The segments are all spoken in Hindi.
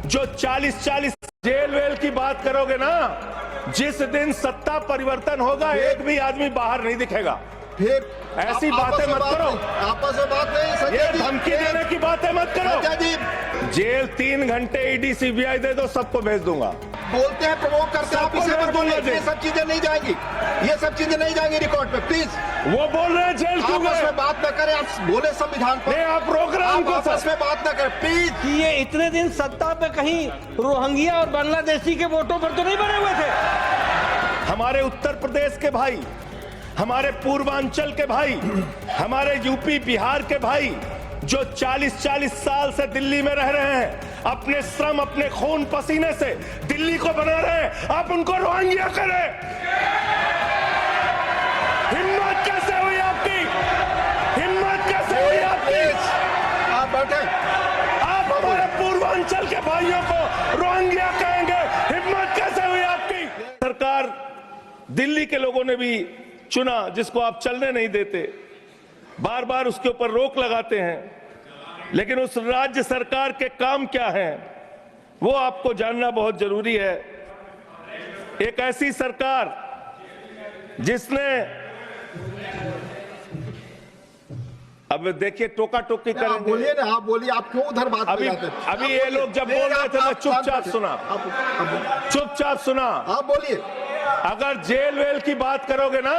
जो 40-40 जेल वेल की बात करोगे ना, जिस दिन सत्ता परिवर्तन होगा एक भी आदमी बाहर नहीं दिखेगा। फिर ऐसी बातें मत करो, आपस में बात नहीं, ये धमकी देने की बातें मत करो। संजय जी जेल 3 घंटे ईडी सीबीआई दे दो, सबको भेज दूंगा। बोलते हैं, प्रमोट करते हैं, आप इसे पर बोलिए, ये सब चीजें नहीं जाएंगी, ये सब चीजें नहीं जाएंगी रिकॉर्ड पे, प्लीज। वो बोल रहे हैं जेल क्यों आपस गए? में बात न करें, आप बोले संविधान पर, आप प्रोग्राम को आपस में बात न करें प्लीज। कि ये इतने दिन सत्ता पे कहीं रोहिंग्या और बांग्लादेशी के वोटों पर तो नहीं बने हुए थे। हमारे उत्तर प्रदेश के भाई, हमारे पूर्वांचल के भाई, हमारे यूपी बिहार के भाई जो 40-40 साल से दिल्ली में रह रहे हैं, अपने श्रम अपने खून पसीने से दिल्ली को बना रहे हैं, आप उनको रोहिंग्या करें। हिम्मत कैसे हुई आपकी? हिम्मत कैसे हुई आपकी? आप बैठे, आप हमारे पूर्वांचल के भाइयों को रोहिंग्या कहेंगे? हिम्मत कैसे हुई आपकी? सरकार, दिल्ली के लोगों ने भी चुना जिसको आप चलने नहीं देते, बार बार उसके ऊपर रोक लगाते हैं, लेकिन उस राज्य सरकार के काम क्या हैं वो आपको जानना बहुत जरूरी है। एक ऐसी सरकार जिसने, अब देखिए टोका टोकी आप करेंगे। बोलिए ना, आप बोलिए, आप क्यों उधर बात अभी कर जाते हैं? अभी ये लोग जब बोल रहे थे मैं चुपचाप सुना, चुपचाप सुना। आप बोलिए। अगर जेल वेल की बात करोगे ना,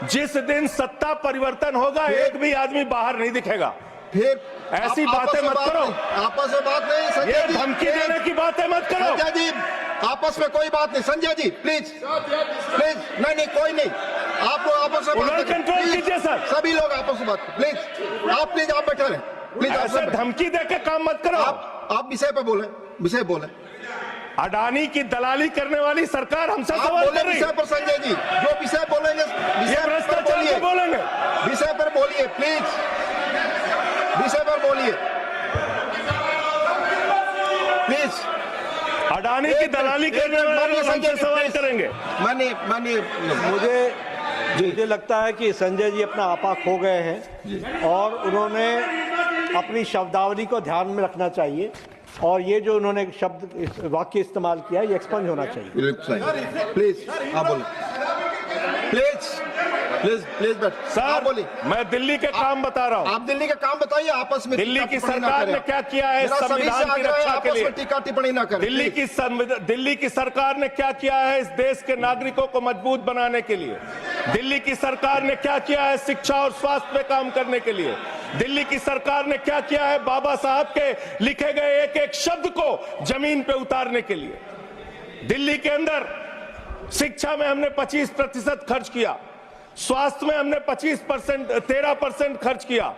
जिस दिन सत्ता परिवर्तन होगा एक भी आदमी बाहर नहीं दिखेगा। फिर ऐसी बातें मत करो, आपस में बात नहीं, संजय ये जी धमकी देने की बातें मत करो। संजय जी आपस में कोई बात नहीं, संजय जी प्लीज प्लीज, नहीं कोई नहीं, आप लोग आपस में बात कंट्रोल प्लीज, कीजिए सर। सभी लोग आपस में बात, प्लीज आप बैठे रहे, प्लीज ऐसे धमकी देके काम मत करो। आप विषय पे बोले, विषय बोले। अडानी की दलाली करने वाली सरकार हमसे आप सवाल बोले कर रही विषय पर, संजय जी जो विषय बोलेंगे ये भ्रष्टाचार पे बोलेंगे, विषय पर बोलिए प्लीज, विषय पर बोलिए प्लीज। अडानी की दलाली करने वाले लोग हमसे सवाल करेंगे। मानिए मुझे लगता है कि संजय जी अपना आपा खो गए हैं और उन्होंने अपनी शब्दावली को ध्यान में रखना चाहिए, और ये जो उन्होंने शब्द वाक्य इस्तेमाल किया ये एक्सपंज होना चाहिए। प्लीज आप बोलिए, प्लीज प्लीज प्लीज बैठ। सर बोलिए, मैं दिल्ली के काम बता रहा हूँ। आप दिल्ली का काम बताइए, आपस में दिल्ली की टिप्पणी ना सरकार करें। ने क्या किया है मेरा सभी से संविधान की आग्रह है, रक्षा के आपस लिए? में टीका टिप्पणी ना करें। दिल्ली की सरकार ने क्या किया है इस देश के नागरिकों को मजबूत बनाने के लिए? दिल्ली की सरकार ने क्या किया है शिक्षा और स्वास्थ्य पे काम करने के लिए? दिल्ली की सरकार ने क्या किया है बाबा साहब के लिखे गए एक एक शब्द को जमीन पे उतारने के लिए? दिल्ली के अंदर शिक्षा में हमने 25% खर्च किया, स्वास्थ्य में हमने 13% खर्च किया,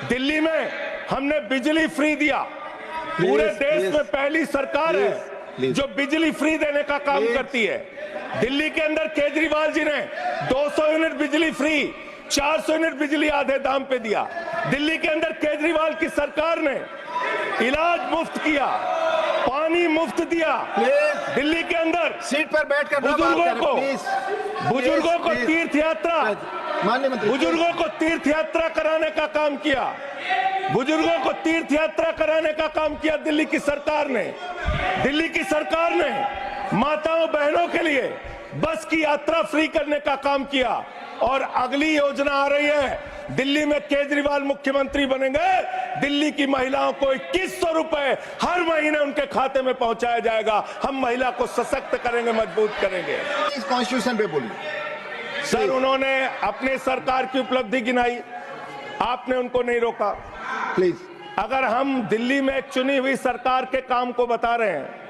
दिल्ली में हमने बिजली फ्री दिया। पूरे देश में पहली सरकार है जो बिजली फ्री देने का काम करती है। दिल्ली के अंदर केजरीवाल जी ने 200 यूनिट बिजली फ्री, 400 यूनिट बिजली आधे दाम पे दिया। दिल्ली के अंदर केजरीवाल की सरकार ने इलाज मुफ्त किया, पानी मुफ्त दिया। दिल्ली के अंदर सीट पर बैठकर बुजुर्गों को तीर्थ यात्रा, माननीय मंत्री, बुजुर्गों को तीर्थ यात्रा कराने का काम किया, बुजुर्गों को तीर्थ यात्रा कराने का काम किया दिल्ली की सरकार ने। दिल्ली की सरकार ने माताओं बहनों के लिए बस की यात्रा फ्री करने का काम किया, और अगली योजना आ रही है, दिल्ली में केजरीवाल मुख्यमंत्री बनेंगे, दिल्ली की महिलाओं को 2100 रुपए हर महीने उनके खाते में पहुंचाया जाएगा। हम महिला को सशक्त करेंगे, मजबूत करेंगे। इस कॉन्स्टिट्यूशन पे बोलिए। सर उन्होंने अपने सरकार की उपलब्धि गिनाई, आपने उनको नहीं रोका। प्लीज, अगर हम दिल्ली में एक चुनी हुई सरकार के काम को बता रहे हैं,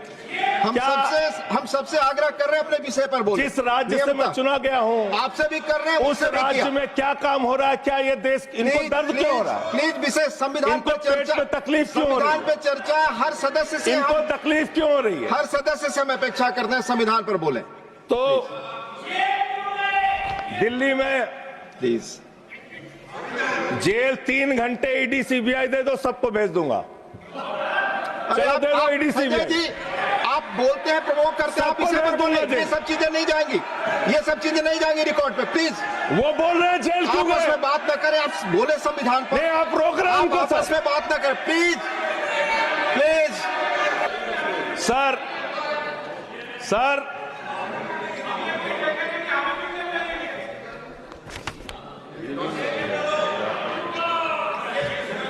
हम सबसे आग्रह कर रहे हैं अपने विषय पर बोलिए। जिस राज्य से मैं चुना गया हूँ आपसे भी कर रहे हैं, उस राज्य में क्या काम हो रहा है? क्या ये देश, इनको दर्द क्यों हो रहा है? प्लीज विषय संविधान इनको पर चर्चा, पेट में तकलीफ क्यों हो रही है? संविधान पे चर्चा है, हर सदस्य से इनको तकलीफ क्यों हो रही है? हर सदस्य से हम अपेक्षा करते हैं संविधान पर बोले। तो दिल्ली में प्लीज जेल 3 घंटे ईडी सीबीआई दे दो, सबको भेज दूंगा। चलो दे दो ईडी सीबीआई। आप बोलते हैं, प्रमोट करते हैं, आप इसे पर बोलिए, ये सब चीजें नहीं जाएंगी, ये सब चीजें नहीं जाएंगी रिकॉर्ड पे, प्लीज। वो बोल रहे हैं जेल क्यों गए? आपस में बात न करें, आप बोले संविधान पर, आप प्रोग्राम को आपस में बात न करें, प्लीज प्लीज सर सर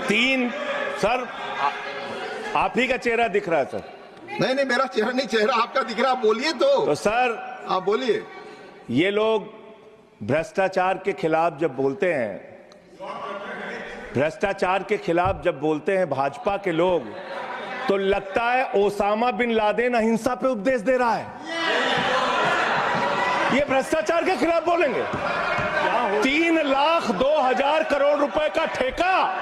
तीन सर आप ही का चेहरा दिख रहा है सर। नहीं नहीं, मेरा चेहरा नहीं, चेहरा आपका दिख रहा, आप बोलिए तो सर आप बोलिए। ये लोग भ्रष्टाचार के खिलाफ जब बोलते हैं, भ्रष्टाचार के खिलाफ जब बोलते हैं भाजपा के लोग, तो लगता है ओसामा बिन लादेन अहिंसा पे उपदेश दे रहा है। ये भ्रष्टाचार के खिलाफ बोलेंगे। 3,02,000 करोड़ रुपए का ठेका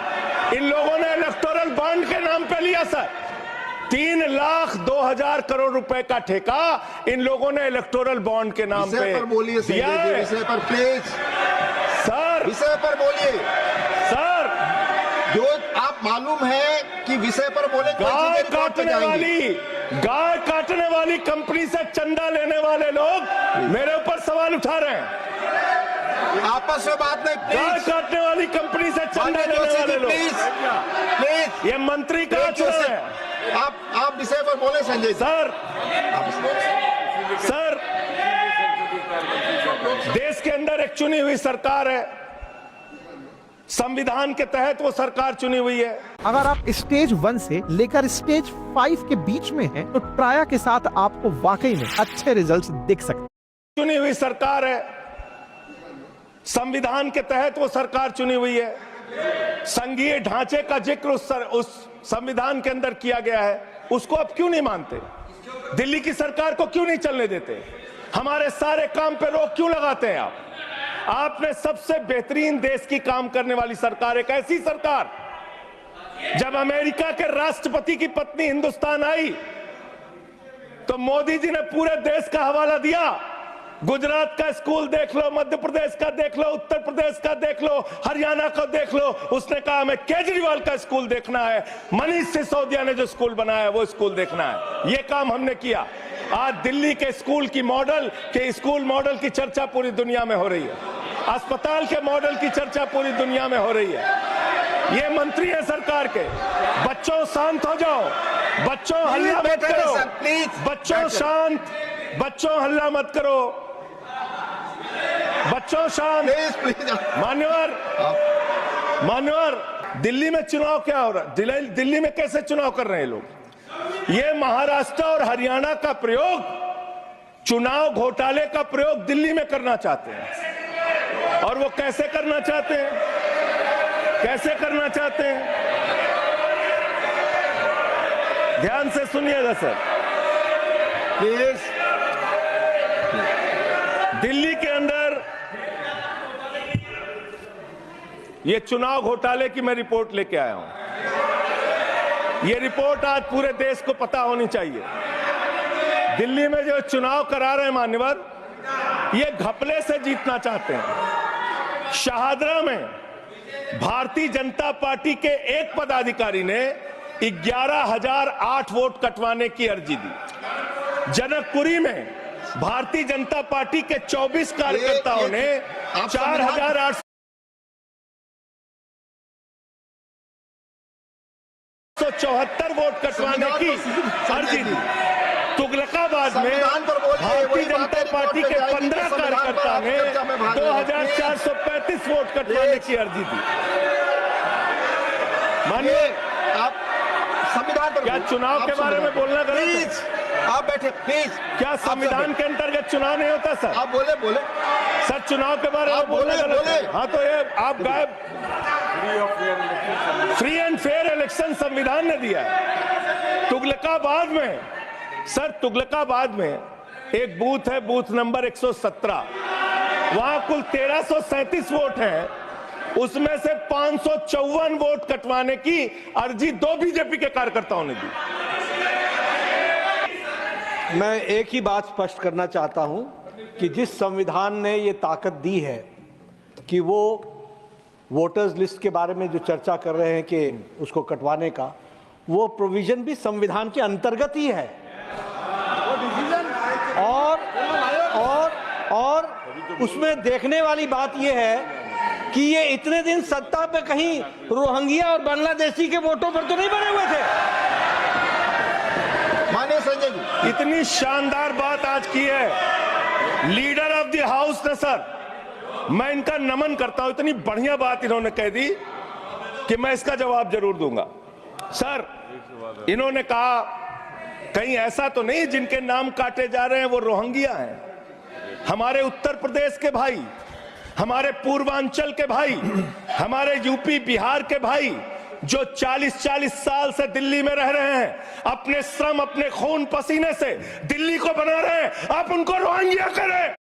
इन लोगों ने इलेक्टोरल बॉन्ड के नाम पे लिया सर। 3,02,000 करोड़ रुपए का ठेका इन लोगों ने इलेक्टोरल बॉन्ड के नाम पे पर बोलिए दिया है। विषय पर प्लीज सर विषय पर बोलिए सर, जो आप मालूम है कि विषय पर बोले गाय काटने वाली कंपनी से चंदा लेने वाले लोग मेरे ऊपर सवाल उठा रहे हैं। आपस में बात नहीं, गाय प्लीज काटने वाली कंपनी से चंदा लेने वाले लोग, प्लीज प्लीज ये मंत्री का चुनाव है। आप विषय पर बोले संजय जी। सर सर देश के अंदर एक चुनी हुई सरकार है, संविधान के तहत वो सरकार चुनी हुई है। अगर आप स्टेज 1 से लेकर स्टेज 5 के बीच में हैं, तो ट्राया के साथ आपको वाकई में अच्छे रिजल्ट्स दिख सकते हैं। चुनी हुई सरकार है, संविधान के तहत वो सरकार चुनी हुई है, संघीय ढांचे का जिक्र उस संविधान के अंदर किया गया है, उसको आप क्यों नहीं मानते? दिल्ली की सरकार को क्यों नहीं चलने देते? हमारे सारे काम पे रोक क्यों लगाते हैं आप? आपने सबसे बेहतरीन देश की काम करने वाली सरकार, एक ऐसी सरकार, जब अमेरिका के राष्ट्रपति की पत्नी हिंदुस्तान आई तो मोदी जी ने पूरे देश का हवाला दिया। गुजरात का स्कूल देख लो, मध्य प्रदेश का देख लो, उत्तर प्रदेश का देख लो, हरियाणा का देख लो। उसने कहा हमें केजरीवाल का स्कूल देखना है, मनीष सिसोदिया ने जो स्कूल बनाया है वो स्कूल देखना है। ये काम हमने किया। आज दिल्ली के स्कूल मॉडल की चर्चा पूरी दुनिया में हो रही है, अस्पताल के मॉडल की चर्चा पूरी दुनिया में हो रही है। ये मंत्री है सरकार के। बच्चों शांत हो जाओ, बच्चों हल्ला मत करो, बच्चों शांत, बच्चों हल्ला मत करो, बच्चों शांत। मान्यवर दिल्ली में चुनाव क्या हो रहा है? दिल्ली में कैसे चुनाव कर रहे हैं लोग? ये महाराष्ट्र और हरियाणा का प्रयोग, चुनाव घोटाले का प्रयोग दिल्ली में करना चाहते हैं। और वो कैसे करना चाहते हैं? कैसे करना चाहते हैं? ध्यान से सुनिएगा सर प्लीज। दिल्ली के अंदर ये चुनाव घोटाले की मैं रिपोर्ट लेके आया हूं। ये रिपोर्ट आज पूरे देश को पता होनी चाहिए। दिल्ली में जो चुनाव करा रहे हैं मान्यवर, ये घपले से जीतना चाहते हैं। शाहदरा में भारतीय जनता पार्टी के एक पदाधिकारी ने 11,008 वोट कटवाने की अर्जी दी। जनकपुरी में भारतीय जनता पार्टी के 24 कार्यकर्ताओं ने 4,874 वोट कटवाने की अर्जी दी। तुगलकाबाद में भारतीय जनता पार्टी के 15 कार्यकर्ता ने 2,435 वोट कटवाने की अर्जी दी। मानिए आप संविधान पर क्या चुनाव के बारे में बोलना गलत है? प्लीज आप बैठे, प्लीज। क्या संविधान के अंतर्गत चुनाव नहीं होता सर? आप बोले सर चुनाव के बारे में बोलना गलत है। हाँ तो ये आप गायब। फ्री एंड फेयर इलेक्शन संविधान ने दिया है। तुगलकाबाद में सर, तुगलकाबाद में एक बूथ है, बूथ नंबर 117, वहां कुल 1337 वोट हैं, उसमें से 554 वोट कटवाने की अर्जी 2 बीजेपी के कार्यकर्ताओं ने दी। मैं एक ही बात स्पष्ट करना चाहता हूं कि जिस संविधान ने ये ताकत दी है कि वो वोटर्स लिस्ट के बारे में जो चर्चा कर रहे हैं कि उसको कटवाने का, वो प्रोविजन भी संविधान के अंतर्गत ही है। और उसमें देखने वाली बात यह है कि ये इतने दिन सत्ता पे कहीं रोहिंग्या और बांग्लादेशी के वोटों पर तो नहीं बने हुए थे। माननीय संजय जी। इतनी शानदार बात आज की है लीडर ऑफ द हाउस ने सर, मैं इनका नमन करता हूं, इतनी बढ़िया बात इन्होंने कह दी कि मैं इसका जवाब जरूर दूंगा। सर, इन्होंने कहा कहीं ऐसा तो नहीं जिनके नाम काटे जा रहे हैं वो रोहिंग्या हैं। हमारे उत्तर प्रदेश के भाई, हमारे पूर्वांचल के भाई, हमारे यूपी बिहार के भाई जो 40-40 साल से दिल्ली में रह रहे हैं, अपने श्रम अपने खून पसीने से दिल्ली को बना रहे हैं, आप उनको रोहिंग्या करें।